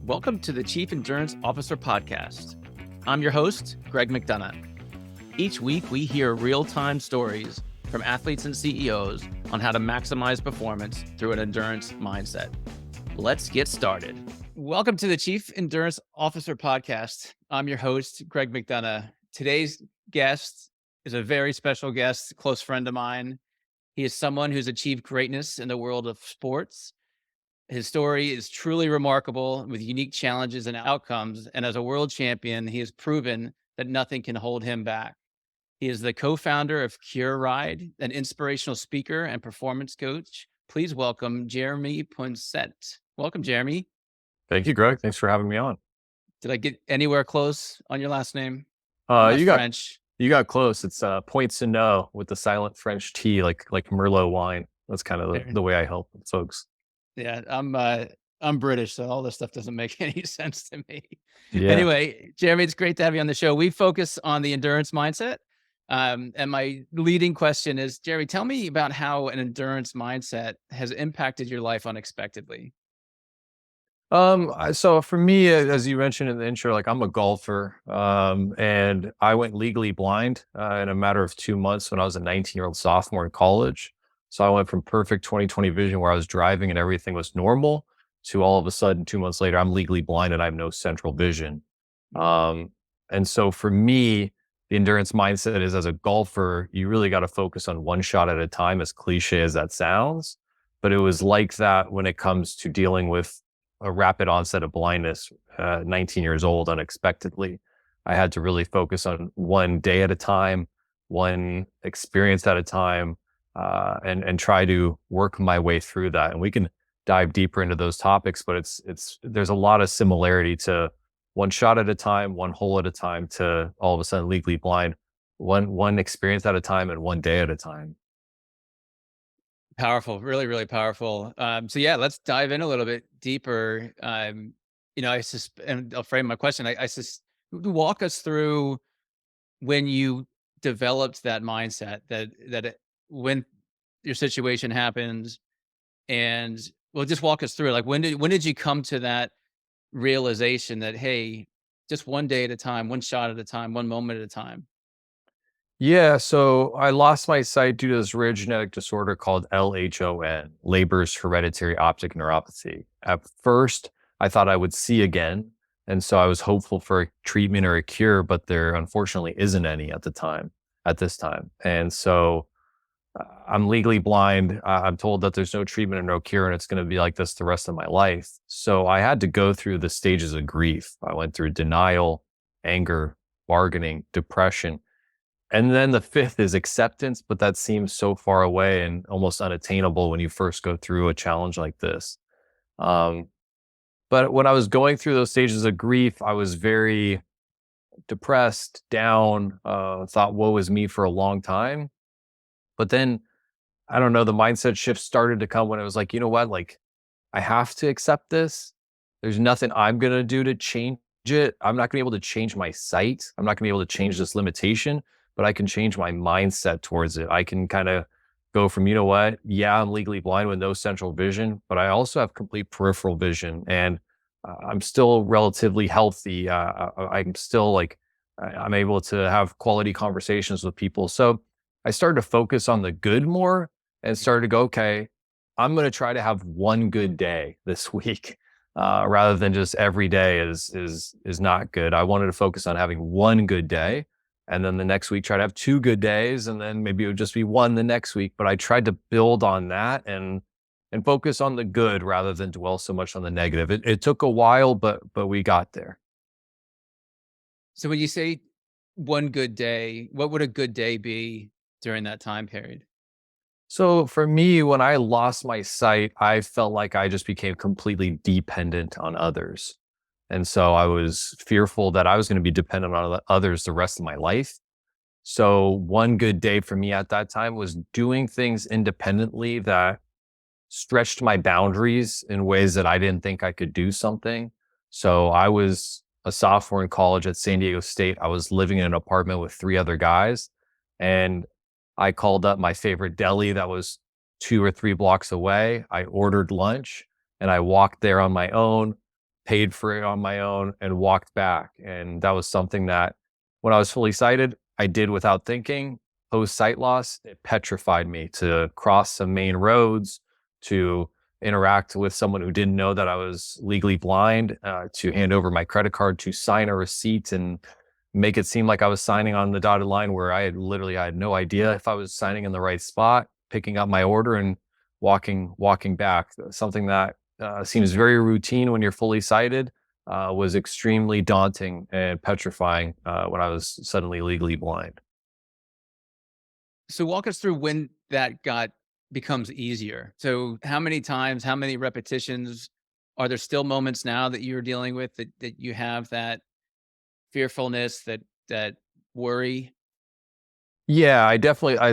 Welcome to the Chief Endurance Officer Podcast. I'm your host, Greg McDonough. Each week, we hear real-time stories from athletes and CEOs on how to maximize performance through an endurance mindset. Let's get started. Welcome to the Chief Endurance Officer Podcast. I'm your host, Greg McDonough. Today's guest is a very special guest, a close friend of mine. He is someone who's achieved greatness in the world of sports. His story is truly remarkable with unique challenges and outcomes. And as a world champion, he has proven that nothing can hold him back. He is the co-founder of C.U.R.E, an inspirational speaker and performance coach. Please welcome Jeremy Poincenot. Welcome, Jeremy. Thank you, Greg. Thanks for having me on. Did I get anywhere close on your last name? You French. You got close. It's Poincenot with the silent French T, like Merlot wine. That's kind of the way I help folks. Yeah, I'm British, so all this stuff doesn't make any sense to me. Yeah. Anyway, Jeremy, it's great to have you on the show. We focus on the endurance mindset. And my leading question is, Jeremy, tell me about how an endurance mindset has impacted your life unexpectedly. So for me, as you mentioned in the intro, like I'm a golfer, and I went legally blind in a matter of 2 months when I was a 19-year-old sophomore in college. So I went from perfect 20/20 vision where I was driving and everything was normal to all of a sudden 2 months later, I'm legally blind and I have no central vision. And so for me, the endurance mindset is as a golfer, you really got to focus on one shot at a time, as cliche as that sounds. But it was like that when it comes to dealing with a rapid onset of blindness, 19 years old, unexpectedly. I had to really focus on one day at a time, one experience at a time, and try to work my way through that. And we can dive deeper into those topics, but there's a lot of similarity to one shot at a time, one hole at a time, to all of a sudden legally blind, one experience at a time and one day at a time. Powerful, really, really powerful. So yeah, let's dive in a little bit deeper. And I'll frame my question. Walk us through when you developed that mindset when your situation happens, and just walk us through it. Like when did you come to that realization that, hey, just one day at a time, one shot at a time, one moment at a time? Yeah, so I lost my sight due to this rare genetic disorder called LHON, Leber's hereditary optic neuropathy. At first, I thought I would see again, and so I was hopeful for a treatment or a cure, but there unfortunately isn't any at this time. And so I'm legally blind. I'm told that there's no treatment or no cure, and it's going to be like this the rest of my life. So I had to go through the stages of grief. I went through denial, anger, bargaining, depression. And then the fifth is acceptance, but that seems so far away and almost unattainable when you first go through a challenge like this. But when I was going through those stages of grief, I was very depressed, down, thought woe is me for a long time. But then, I don't know, the mindset shift started to come when it was like, you know what, like I have to accept this. There's nothing I'm going to do to change it. I'm not going to be able to change my sight. I'm not going to be able to change this limitation, but I can change my mindset towards it. I can kind of go from, you know what, yeah, I'm legally blind with no central vision, but I also have complete peripheral vision, and I'm still relatively healthy. I'm still like, I'm able to have quality conversations with people. So I started to focus on the good more and started to go, okay, I'm going to try to have one good day this week, rather than just every day is not good. I wanted to focus on having one good day. And then the next week, try to have 2 good days, and then maybe it would just be 1 the next week. But I tried to build on that and focus on the good rather than dwell so much on the negative. It took a while, but we got there. So when you say one good day, what would a good day be during that time period? So for me, when I lost my sight, I felt like I just became completely dependent on others. And so I was fearful that I was going to be dependent on others the rest of my life. So one good day for me at that time was doing things independently that stretched my boundaries in ways that I didn't think I could do something. So I was a sophomore in college at San Diego State. I was living in an apartment with 3 other guys, and I called up my favorite deli that was 2 or 3 blocks away. I ordered lunch and I walked there on my own, paid for it on my own, and walked back. And that was something that when I was fully sighted, I did without thinking. Post sight loss, it petrified me to cross some main roads, to interact with someone who didn't know that I was legally blind, to hand over my credit card, to sign a receipt and make it seem like I was signing on the dotted line where I had no idea if I was signing in the right spot, picking up my order and walking back. Something that seems very routine when you're fully sighted was extremely daunting and petrifying when I was suddenly legally blind. So walk us through when that got becomes easier. So how many times, how many repetitions, are there still moments now that you're dealing with that you have that fearfulness, that worry? Yeah,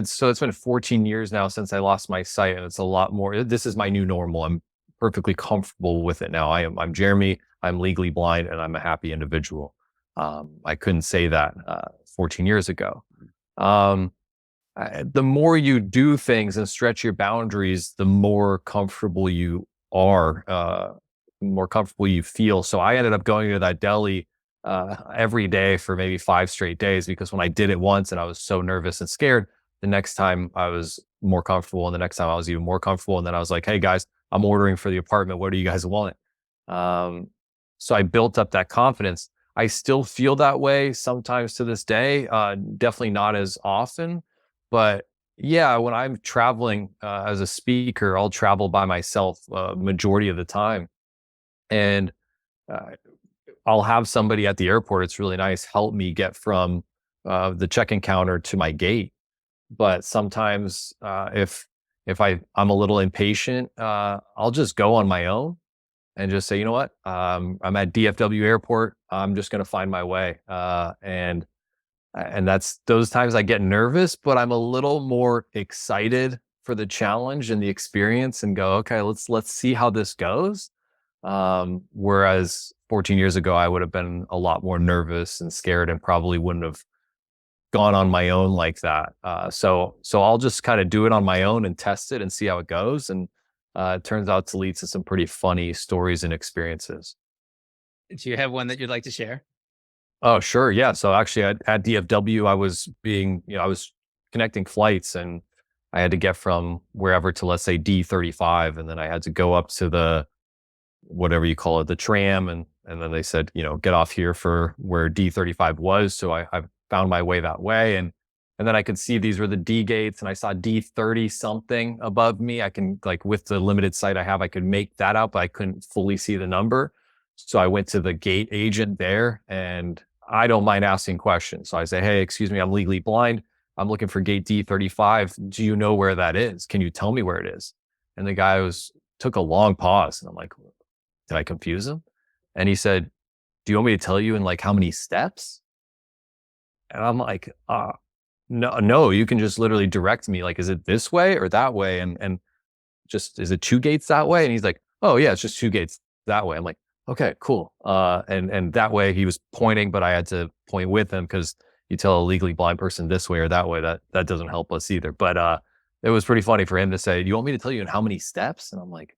so it's been 14 years now since I lost my sight, and it's a lot more. This is my new normal. I'm perfectly comfortable with it now. I'm Jeremy. I'm legally blind, and I'm a happy individual. I couldn't say that 14 years ago. Um, the more you do things and stretch your boundaries, the more comfortable you are, the more comfortable you feel. So I ended up going to that deli every day for maybe 5 straight days, because when I did it once and I was so nervous and scared, the next time I was more comfortable, and the next time I was even more comfortable. And then I was like, "Hey guys, I'm ordering for the apartment. What do you guys want?" Um, so I built up that confidence. I still feel that way sometimes to this day. Definitely not as often, but yeah, when I'm traveling as a speaker, I'll travel by myself majority of the time, and uh, I'll have somebody at the airport. It's really nice, help me get from the check-in counter to my gate. But sometimes, if I'm a little impatient, I'll just go on my own and just say, you know what, I'm at DFW Airport. I'm just going to find my way. And that's those times I get nervous, but I'm a little more excited for the challenge and the experience, and go, okay, let's see how this goes. Whereas 14 years ago, I would have been a lot more nervous and scared, and probably wouldn't have gone on my own like that. So I'll just kind of do it on my own and test it and see how it goes. And it turns out to lead to some pretty funny stories and experiences. Do you have one that you'd like to share? Oh, sure. Yeah. So actually at DFW, I was connecting flights, and I had to get from wherever to, let's say, D35. And then I had to go up to the, whatever you call it, the tram. And then they said, get off here for where D35 was. So I found my way that way. And then I could see these were the D gates, and I saw D30 something above me. I can, like, with the limited sight I have, I could make that out, but I couldn't fully see the number. So I went to the gate agent there, and I don't mind asking questions. So I say, "Hey, excuse me, I'm legally blind. I'm looking for gate D35. Do you know where that is? Can you tell me where it is?" And the guy took a long pause, and I'm like, did I confuse him? And he said, "Do you want me to tell you in, like, how many steps?" And I'm like, no, you can just literally direct me. Like, is it this way or that way? And just, is it 2 gates that way?" And he's like, "Oh yeah, it's just 2 gates that way." I'm like, "Okay, cool." And that way he was pointing, but I had to point with him, because you tell a legally blind person this way or that way, that doesn't help us either. But it was pretty funny for him to say, "Do you want me to tell you in how many steps?" And I'm like,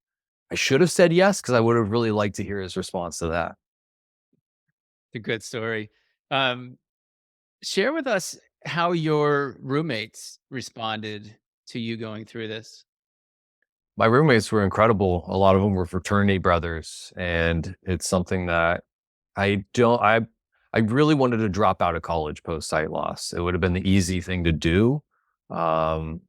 I should have said yes, because I would have really liked to hear his response to that. It's a good story. Um, Share with us how your roommates responded to you going through this. My roommates were incredible. A lot of them were fraternity brothers, and it's something that I don't I really wanted to drop out of college post sight loss. It would have been the easy thing to do. Um,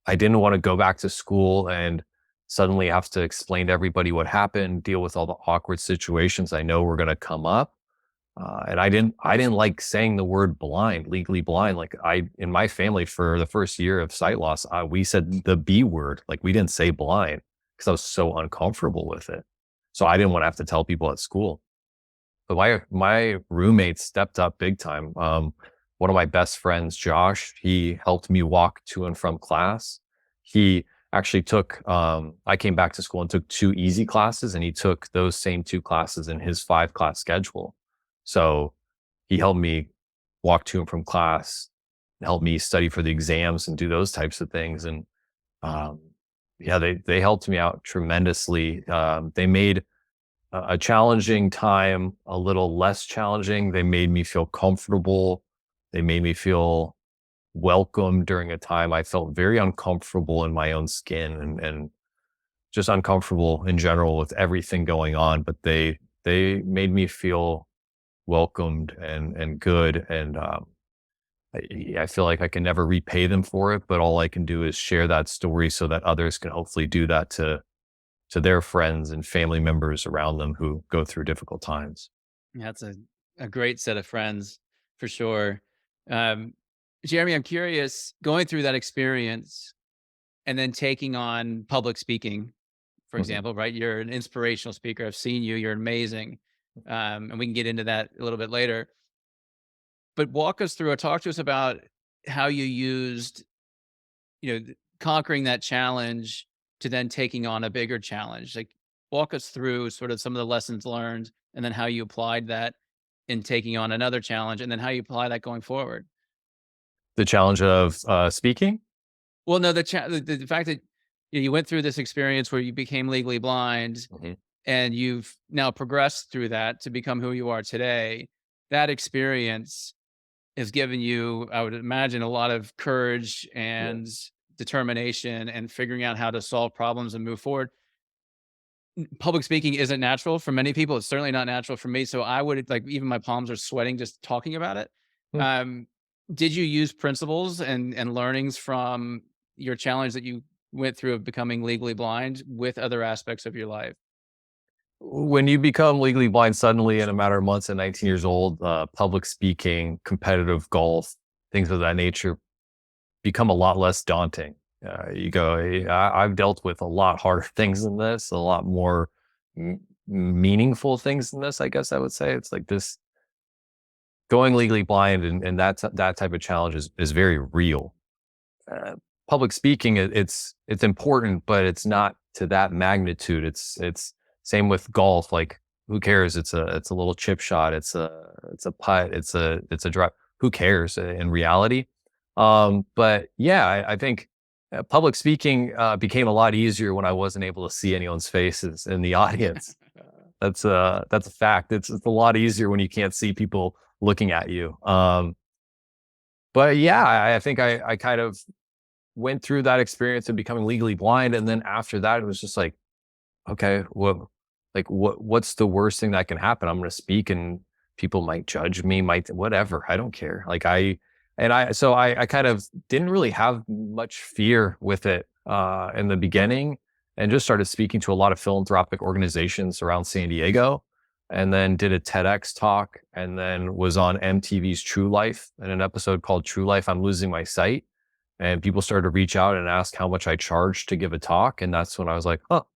I didn't want to go back to school and suddenly have to explain to everybody what happened, deal with all the awkward situations I know were going to come up. And I didn't like saying the word blind, legally blind. Like, in my family, for the first year of sight loss, we said the B word. Like, we didn't say blind, because I was so uncomfortable with it. So I didn't want to have to tell people at school. But my roommates stepped up big time. One of my best friends, Josh, he helped me walk to and from class. He actually took, I came back to school and took 2 easy classes, and he took those same 2 classes in his 5 class schedule. So he helped me walk to and from class, helped me study for the exams and do those types of things. And um, yeah, they helped me out tremendously. They made a challenging time, a little less challenging. They made me feel comfortable. They made me feel welcome during a time I felt very uncomfortable in my own skin and just uncomfortable in general with everything going on. But they made me feel welcomed and good. And I feel like I can never repay them for it, but all I can do is share that story so that others can hopefully do that to their friends and family members around them who go through difficult times. That's a great set of friends for sure. Um, Jeremy, I'm curious, going through that experience and then taking on public speaking, for Mhm. example, right? You're an inspirational speaker. I've seen you, you're amazing. And we can get into that a little bit later. But walk us through or talk to us about how you used, conquering that challenge to then taking on a bigger challenge. Like, walk us through sort of some of the lessons learned and then how you applied that in taking on another challenge and then how you apply that going forward. The challenge of speaking. Well, no, the fact that you went through this experience where you became legally blind Mhm. and you've now progressed through that to become who you are today. That experience has given you, I would imagine, a lot of courage Yeah. and determination and figuring out how to solve problems and move forward. Public speaking isn't natural for many people. It's certainly not natural for me. So I would like, even my palms are sweating just talking about it. Hmm. Um, did you use principles and learnings from your challenge that you went through of becoming legally blind with other aspects of your life? When you become legally blind suddenly in a matter of months at 19 years old, public speaking, competitive golf, things of that nature become a lot less daunting. You go, I've dealt with a lot harder things than this, a lot more meaningful things than this, I guess I would say. It's like this going legally blind and that type of challenge is very real. uh, Public speaking, it's important, but it's not to that magnitude. It's same with golf. Like, who cares? It's a little chip shot. It's a putt. It's a drive. Who cares in reality? But yeah, I think public speaking became a lot easier when I wasn't able to see anyone's faces in the audience. That's a fact. It's a lot easier when you can't see people looking at you. But yeah, I think I kind of went through that experience of becoming legally blind, and then after that, it was just like, okay, what's the worst thing that can happen? I'm going to speak, and people might judge me, might whatever. I don't care. I kind of didn't really have much fear with it in the beginning, and just started speaking to a lot of philanthropic organizations around San Diego, and then did a TEDx talk, and then was on MTV's True Life in an episode called True Life, I'm Losing My Sight, and people started to reach out and ask how much I charged to give a talk. And that's when I was like, oh,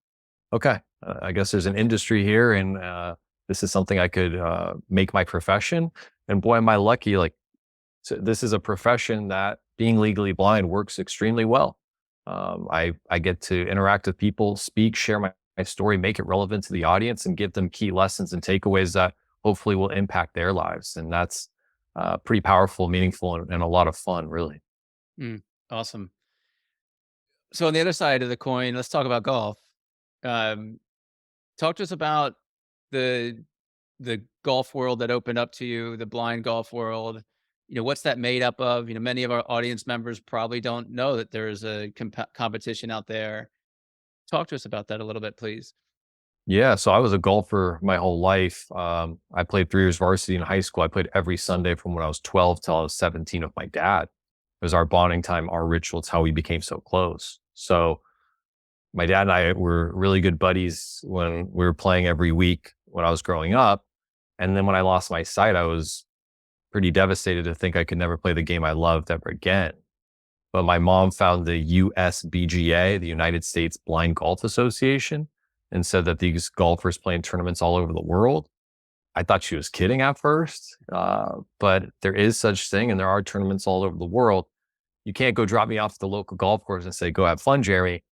okay, I guess there's an industry here, and this is something I could make my profession. And boy, am I lucky. Like, so this is a profession that being legally blind works extremely well. I get to interact with people, speak, share my story, make it relevant to the audience, and give them key lessons and takeaways that hopefully will impact their lives. And that's pretty powerful, meaningful, and a lot of fun, really. Mm, awesome. So on the other side of the coin, let's talk about golf. Um, Talk to us about the the golf world that opened up to you, the blind golf world. What's that made up of? Many of our audience members probably don't know that there is a competition out there. Talk to us about that a little bit, please. Yeah, so I was a golfer my whole life. I played 3 years varsity in high school. I played every Sunday from when I was 12 till I was 17 with my dad. It was our bonding time, our ritual. It's how we became so close. So my dad and I were really good buddies when we were playing every week when I was growing up. And then when I lost my sight, I was pretty devastated to think I could never play the game I loved ever again. But my mom found the USBGA, the United States Blind Golf Association, and said that these golfers play in tournaments all over the world. I thought she was kidding at first, but there is such thing, and there are tournaments all over the world. You can't go drop me off at the local golf course and say, "Go have fun, Jeremy."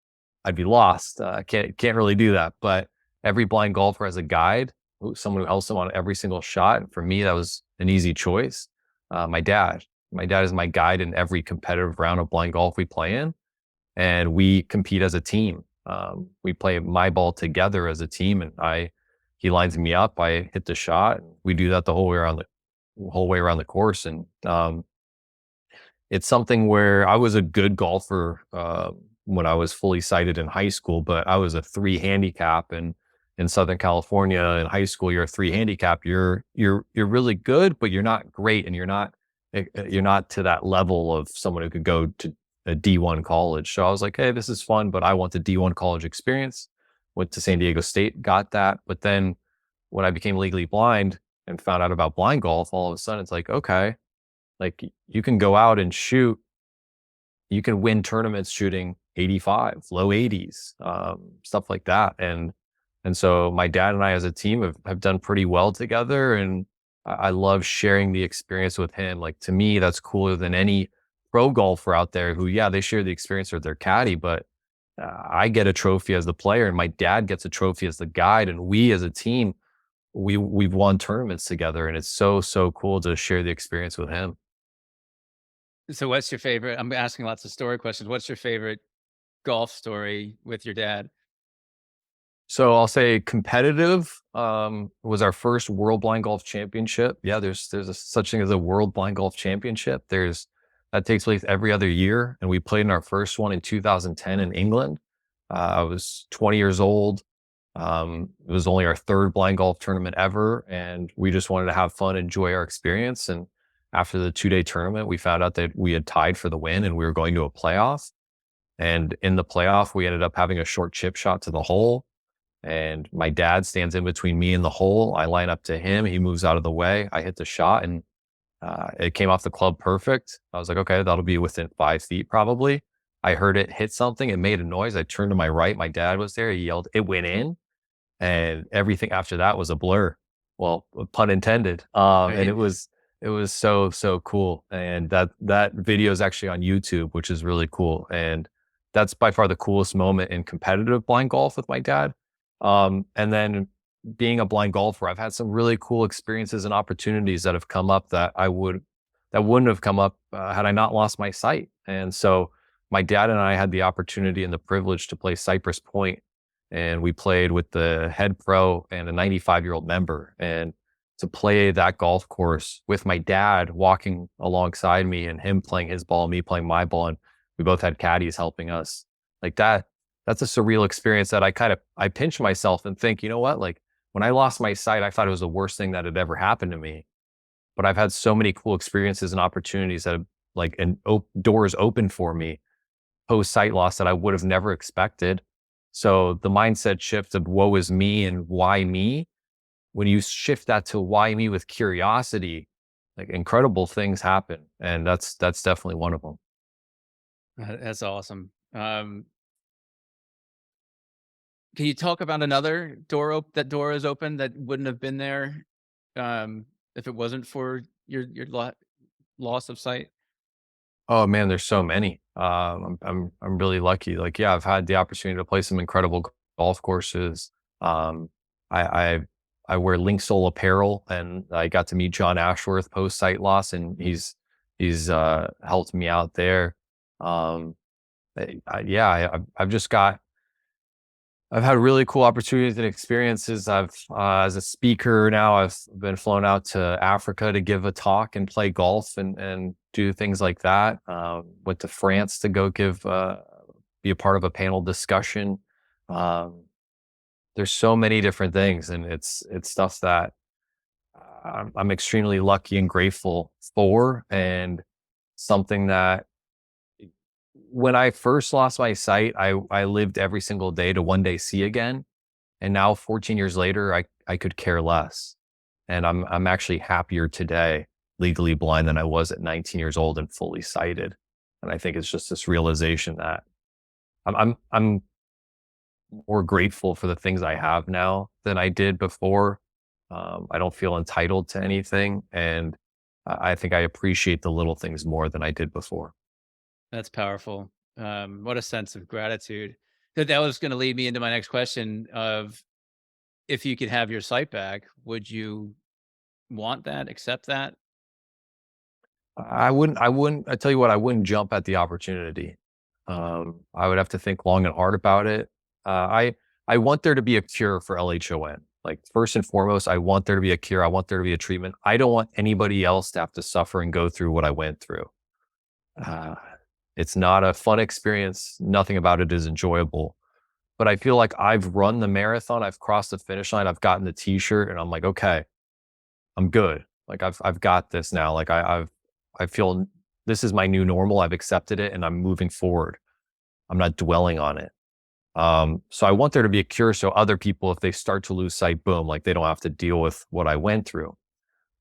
I'd be lost. Can't really do that. But every blind golfer has a guide, someone who helps them on every single shot. And for me, that was an easy choice. My dad. My dad is my guide in every competitive round of blind golf we play in, and we compete as a team. We play my ball together as a team, and I he lines me up, I hit the shot. We do that the whole way around the course. And it's something where I was a good golfer when I was fully sighted in high school, but I was a 3 handicap, and in Southern California in high school, you're a 3 handicap. You're really good, but you're not great, and you're not to that level of someone who could go to a D1 college. So I was like, hey, this is fun, but I want the D1 college experience. Went to San Diego State, got that. But then when I became legally blind and found out about blind golf, all of a sudden it's like, okay, like you can go out and shoot, you can win tournaments shooting 85, low 80s, stuff like that. And so my dad and I as a team have done pretty well together. And I love sharing the experience with him. Like to me, that's cooler than any pro golfer out there who, yeah, they share the experience with their caddy, but I get a trophy as the player and my dad gets a trophy as the guide. And we as a team, we've won tournaments together. And it's so cool to share the experience with him. So what's your favorite? I'm asking lots of story questions. What's your favorite golf story with your dad? So I'll say competitive was our first World Blind Golf Championship. Yeah, there's a such thing as a World Blind Golf Championship. There's that takes place every other year, and we played in our first one in 2010 in England. I was 20 years old. It was only our third blind golf tournament ever, and we just wanted to have fun, enjoy our experience. And after the 2-day tournament, we found out that we had tied for the win, and we were going to a playoff. And in the playoff, we ended up having a short chip shot to the hole, and my dad stands in between me and the hole. I line up to him. He moves out of the way. I hit the shot, and it came off the club perfect. I was like, okay, that'll be within 5 feet probably. I heard it hit something. It made a noise. I turned to my right. My dad was there. He yelled, it went in. And everything after that was a blur. Well, pun intended. And Right. it was so cool. And that video is actually on YouTube, which is really cool. And that's by far the coolest moment in competitive blind golf with my dad. And then being a blind golfer, I've had some really cool experiences and opportunities that have come up that wouldn't have come up had I not lost my sight. And so my dad and I had the opportunity and the privilege to play Cypress Point, and we played with the head pro and a 95-year-old member. And to play that golf course with my dad walking alongside me and him playing his ball, me playing my ball, and we both had caddies helping us, like that's a surreal experience that I pinch myself and think, you know what? Like when I lost my sight, I thought it was the worst thing that had ever happened to me. But I've had so many cool experiences and opportunities that have doors open for me post sight loss that I would have never expected. So the mindset shift of woe is me and why me, when you shift that to why me with curiosity, like incredible things happen. And that's definitely one of them. That's awesome. Can you talk about another that door is open that wouldn't have been there, if it wasn't for your loss of sight? Oh man, there's so many. I'm really lucky. Like, yeah, I've had the opportunity to play some incredible golf courses. Um, I, I I wear Link Soul apparel, and I got to meet John Ashworth post sight loss, and he's helped me out there. Um, yeah, I've just got I've had really cool opportunities and experiences. I've as a speaker now, I've been flown out to Africa to give a talk and play golf and do things like that. Went to France to go be a part of a panel discussion. Um, there's so many different things, and it's stuff that I'm extremely lucky and grateful for, and something that when I first lost my sight, I lived every single day to one day see again. And now 14 years later, I could care less. And I'm actually happier today, legally blind, than I was at 19 years old and fully sighted. And I think it's just this realization that I'm more grateful for the things I have now than I did before. I don't feel entitled to anything, and I think I appreciate the little things more than I did before. That's powerful. What a sense of gratitude. That was going to lead me into my next question of, if you could have your sight back, would you want that, accept that? I tell you what, I wouldn't jump at the opportunity. I would have to think long and hard about it. I want there to be a cure for LHON. Like first and foremost, I want there to be a cure. I want there to be a treatment. I don't want anybody else to have to suffer and go through what I went through. Uh, it's not a fun experience. Nothing about it is enjoyable. But I feel like I've run the marathon. I've crossed the finish line. I've gotten the t-shirt and I'm like, okay, I'm good. Like I've got this now. Like I feel this is my new normal. I've accepted it and I'm moving forward. I'm not dwelling on it. So I want there to be a cure so other people, if they start to lose sight, boom, like they don't have to deal with what I went through.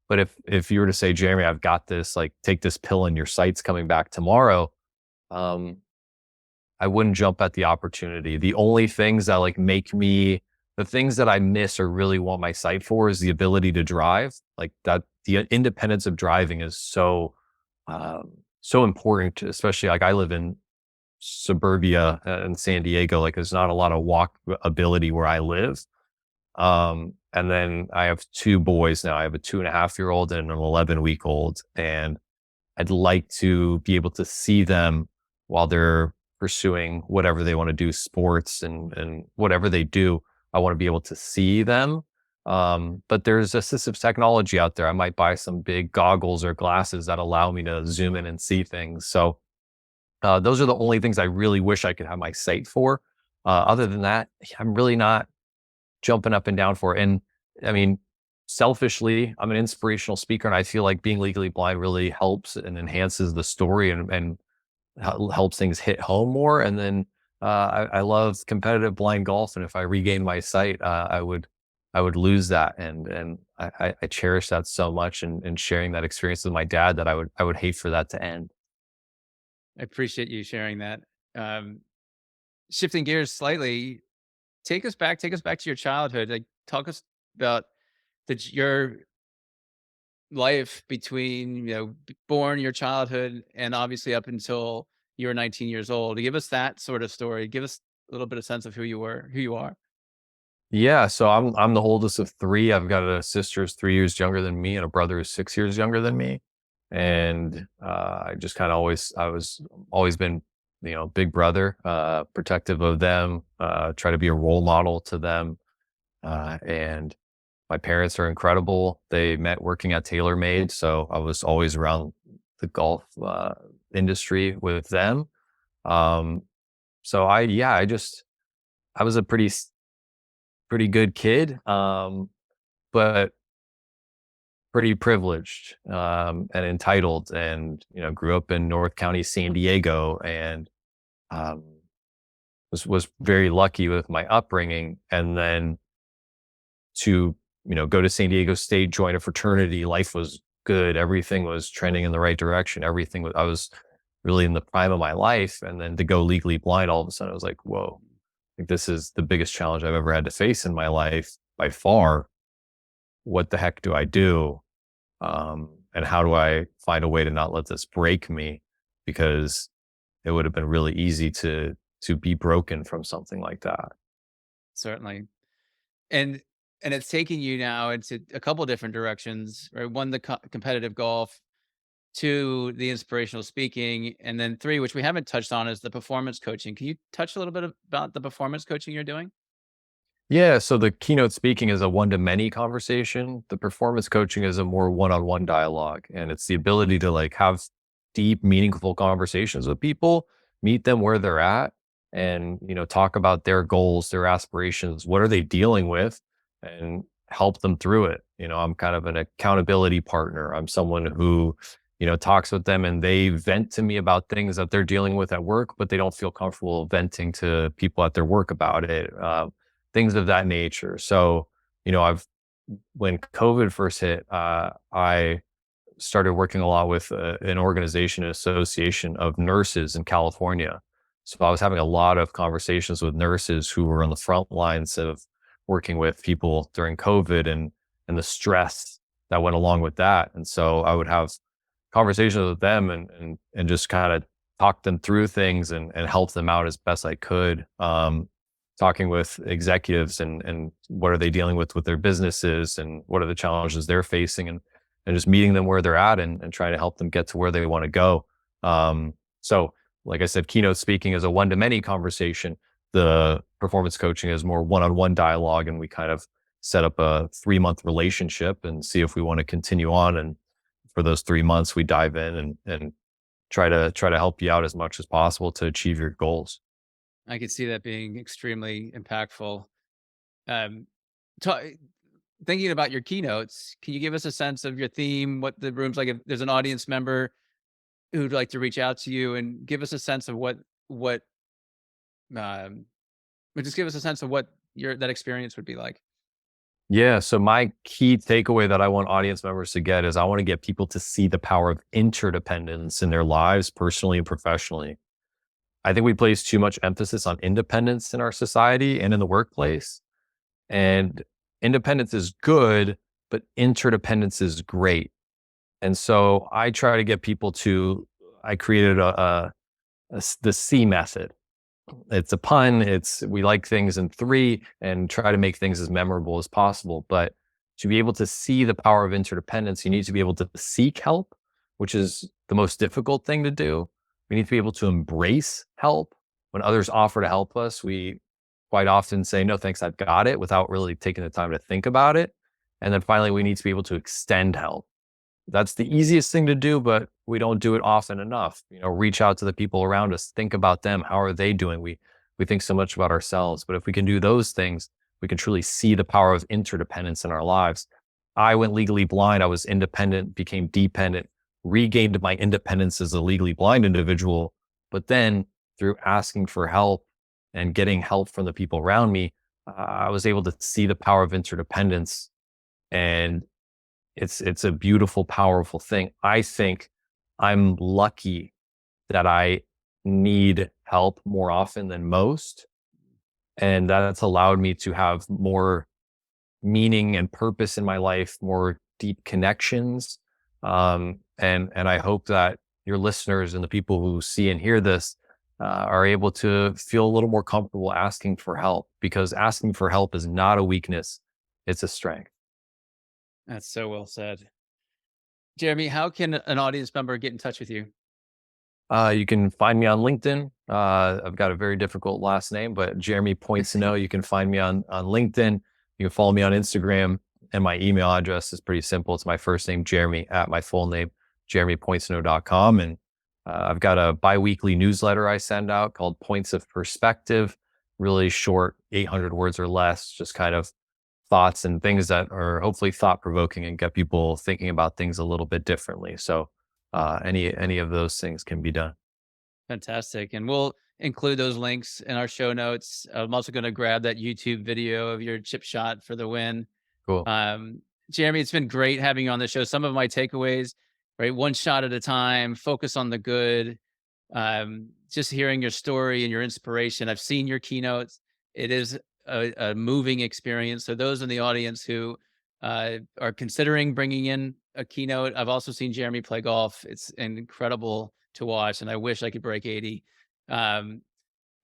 But if you were to say, Jeremy, I've got this, like take this pill and your sight's coming back tomorrow, um, I wouldn't jump at the opportunity. The only things that like make me, the things that I miss or really want my sight for is the ability to drive. Like that, the independence of driving is so important, especially like I live in suburbia in San Diego. Like there's not a lot of walk ability where I live. And then I have two boys now. I have a 2.5-year-old and an 11-week-old, and I'd like to be able to see them while they're pursuing whatever they want to do, sports and whatever they do. I want to be able to see them. But there's assistive technology out there. I might buy some big goggles or glasses that allow me to zoom in and see things. So those are the only things I really wish I could have my sight for. Other than that, I'm really not jumping up and down for it. And I mean, selfishly, I'm an inspirational speaker, and I feel like being legally blind really helps and enhances the story and helps things hit home more. And then I love competitive blind golf, and if I regain my sight, I would lose that, and I cherish that so much, and sharing that experience with my dad that I would hate for that to end. I appreciate you sharing that. Um, Shifting gears slightly, take us back to your childhood. Like, talk us about your life between, born, your childhood, and obviously up until you were 19 years old. Give us that sort of story. Give us a little bit of sense of who you are. Yeah, so I'm the oldest of three. I've got a sister who's 3 years younger than me, and a brother who's 6 years younger than me. And I just kind of I was always been, big brother, protective of them, try to be a role model to them. And my parents are incredible. They met working at TaylorMade, so I was always around the golf industry with them. Um, so I was a pretty good kid, but pretty privileged, and entitled, and grew up in North County, San Diego, and um, was very lucky with my upbringing. And then to go to San Diego State, join a fraternity, life was good. Everything was trending in the right direction. I was really in the prime of my life. And then to go legally blind, all of a sudden, I was like, whoa, like this is the biggest challenge I've ever had to face in my life by far. What the heck do I do? And how do I find a way to not let this break me? Because it would have been really easy to be broken from something like that. Certainly. And it's taking you now into a couple different directions, right? One, the competitive golf, two, the inspirational speaking, and then three, which we haven't touched on, is the performance coaching. Can you touch a little bit about the performance coaching you're doing? Yeah, so the keynote speaking is a one-to-many conversation. The performance coaching is a more one-on-one dialogue, and it's the ability to like have deep, meaningful conversations with people, meet them where they're at, and talk about their goals, their aspirations, what are they dealing with, and help them through it. I'm kind of an accountability partner. I'm someone who talks with them, and they vent to me about things that they're dealing with at work, but they don't feel comfortable venting to people at their work about it. Things of that nature. So, when COVID first hit, I started working a lot with an organization, an association of nurses in California. So I was having a lot of conversations with nurses who were on the front lines of working with people during COVID, and the stress that went along with that. And so I would have conversations with them, and just kind of talk them through things, and help them out as best I could. Talking with executives, and what are they dealing with their businesses, and what are the challenges they're facing, and just meeting them where they're at, and trying to help them get to where they want to go. So like I said, keynote speaking is a one-to-many conversation. The performance coaching is more one-on-one dialogue, and we kind of set up a 3-month relationship and see if we want to continue on. And for those 3 months, we dive in and try to help you out as much as possible to achieve your goals. I could see that being extremely impactful. Um, ta Thinking about your keynotes, can you give us a sense of your theme, what the room's like? If there's an audience member who'd like to reach out to you and give us a sense of what, um but just give us a sense of what your that experience would be like. Yeah. So my key takeaway that I want audience members to get is I want to get people to see the power of interdependence in their lives, personally and professionally. I think we place too much emphasis on independence in our society and in the workplace. And independence is good, but interdependence is great. And so I try to get people to, I created the C method. It's a pun. We like things in three and try to make things as memorable as possible. But to be able to see the power of interdependence, you need to be able to seek help, which is the most difficult thing to do. We need to be able to embrace help. When others offer to help us, we quite often say, no, thanks, I've got it, without really taking the time to think about it. And then finally, we need to be able to extend help. That's the easiest thing to do, but we don't do it often enough. Reach out to the people around us, think about them. How are they doing? We think so much about ourselves, but if we can do those things, we can truly see the power of interdependence in our lives. I went legally blind. I was independent, became dependent, regained my independence as a legally blind individual. But then through asking for help and getting help from the people around me, I was able to see the power of interdependence. And it's a beautiful, powerful thing. I think I'm lucky that I need help more often than most. And that's allowed me to have more meaning and purpose in my life, more deep connections. And I hope that your listeners and the people who see and hear this are able to feel a little more comfortable asking for help, because asking for help is not a weakness, it's a strength. That's so well said. Jeremy, how can an audience member get in touch with you? You can find me on LinkedIn. I've got a very difficult last name, but Jeremy Poincenot. You can find me on LinkedIn. You can follow me on Instagram, and my email address is pretty simple. It's my first name, Jeremy, at my full name, jeremypoincenot.com. And I've got a biweekly newsletter I send out called Points of Perspective, really short, 800 words or less, just kind of thoughts and things that are hopefully thought provoking and get people thinking about things a little bit differently. So any of those things can be done. Fantastic. And we'll include those links in our show notes. I'm also going to grab that YouTube video of your chip shot for the win. Cool. Jeremy, it's been great having you on the show. Some of my takeaways, right? One shot at a time, focus on the good. Just hearing your story and your inspiration. I've seen your keynotes. It is a moving experience. So those in the audience who are considering bringing in a keynote, I've also seen Jeremy play golf. It's incredible to watch, and I wish I could break 80. Um,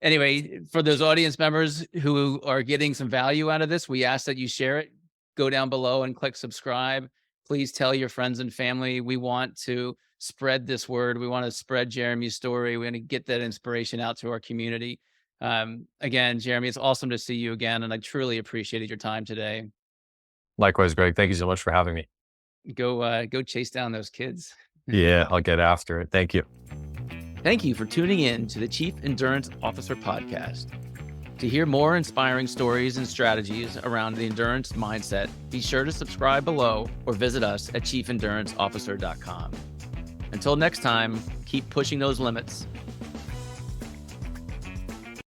anyway, for those audience members who are getting some value out of this, we ask that you share it. Go down below and click subscribe. Please tell your friends and family. We want to spread this word. We want to spread Jeremy's story. We want to get that inspiration out to our community. Again, Jeremy, it's awesome to see you again, and I truly appreciated your time today. Likewise, Greg. Thank you so much for having me. Go chase down those kids. Yeah, I'll get after it. Thank you. Thank you for tuning in to the Chief Endurance Officer Podcast. To hear more inspiring stories and strategies around the endurance mindset, be sure to subscribe below or visit us at chiefenduranceofficer.com. Until next time, keep pushing those limits